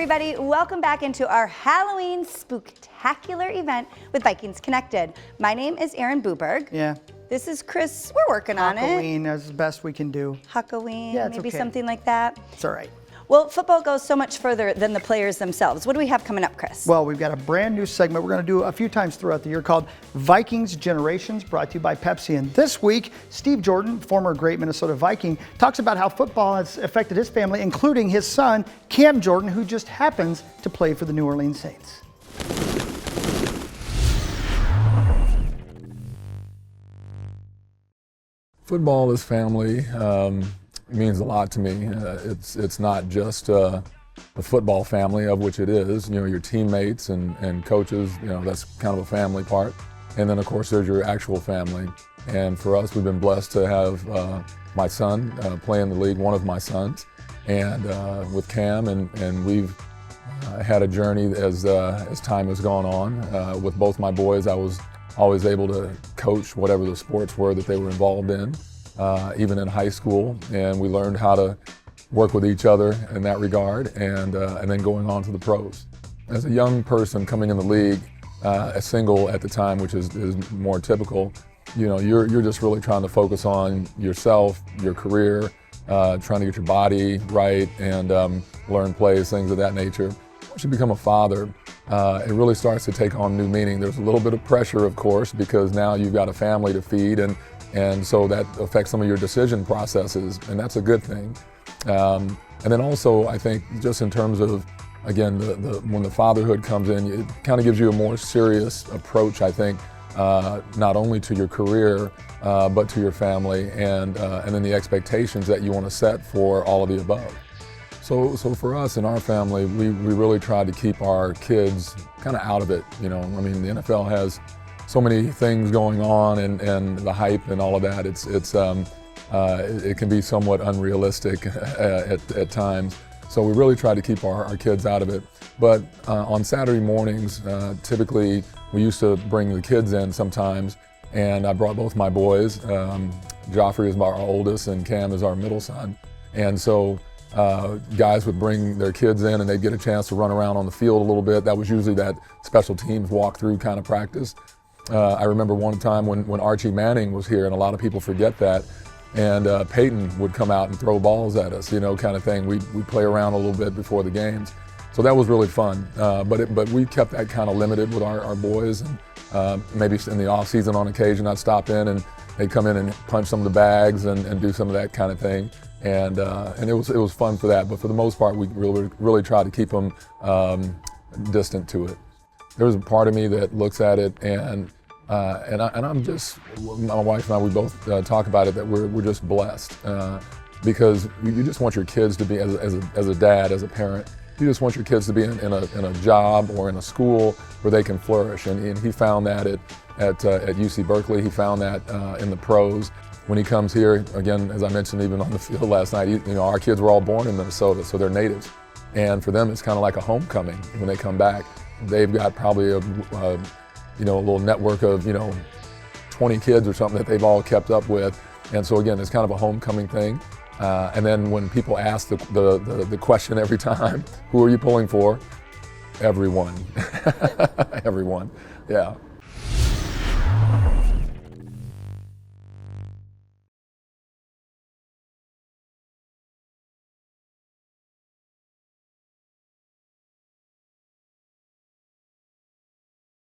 everybody. Welcome back into our Halloween spooktacular event with Vikings Connected. My name is Erin Buberg. Yeah. This is Chris. We're working on it. Halloween is the best we can do. Huckoween, Yeah, it's maybe okay. something like that. It's all right. Well, football goes so much further than the players themselves. What do we have coming up, Chris? Well, we've got a brand new segment we're going to do a few times throughout the year called Vikings Generations, brought to you by Pepsi. And this week, Steve Jordan, former great Minnesota Viking, talks about how football has affected his family, including his son, Cam Jordan, who just happens to play for the New Orleans Saints. Football is family. It means a lot to me. It's not just a football family, of which it is. You know, your teammates and coaches. You know, that's kind of a family part. And then, of course, there's your actual family. And for us, we've been blessed to have my son play in the league, one of my sons, and with Cam, and we've had a journey as time has gone on. With both my boys, I was always able to coach whatever the sports were that they were involved in. Even in high school, and we learned how to work with each other in that regard, and then going on to the pros. As a young person coming in the league, a single at the time, which is more typical, you know, you're just really trying to focus on yourself, your career, trying to get your body right, and learn plays, things of that nature. Once you become a father, it really starts to take on new meaning. There's a little bit of pressure, of course, because now you've got a family to feed, and so that affects some of your decision processes, and that's a good thing. And then also, I think, just in terms of, again, when the fatherhood comes in, it kind of gives you a more serious approach, I think, not only to your career, but to your family, and then the expectations that you want to set for all of the above. So for us in our family, we really tried to keep our kids kind of out of it. You know, I mean, the NFL has so many things going on, and the hype and all of that. It can be somewhat unrealistic at times. So we really try to keep our kids out of it. But on Saturday mornings, typically we used to bring the kids in sometimes, and I brought both my boys. Joffrey is our oldest, and Cam is our middle son. And so guys would bring their kids in, and they'd get a chance to run around on the field a little bit. That was usually that special teams walk-through kind of practice. I remember one time when Archie Manning was here, and a lot of people forget that, and Peyton would come out and throw balls at us, you know, kind of thing. We'd play around a little bit before the games. So that was really fun. But we kept that kind of limited with our boys, and maybe in the off season on occasion I'd stop in and they'd come in and punch some of the bags and do some of that kind of thing. And it was fun for that. But for the most part, we really tried to keep them distant to it. There's a part of me that looks at it, and I'm just, my wife and I, we both talk about it, that we're just blessed, because you just want your kids to be, as a dad, as a parent, you just want your kids to be in a job or in a school where they can flourish, and he found that at UC Berkeley. He found that in the pros. When he comes here, again, as I mentioned even on the field last night, you know, our kids were all born in Minnesota, so they're natives, and for them it's kind of like a homecoming when they come back. They've got probably a little network of 20 kids or something that they've all kept up with, and so again, it's kind of a homecoming thing. And then when people ask the question every time, who are you pulling for? Everyone, everyone, yeah.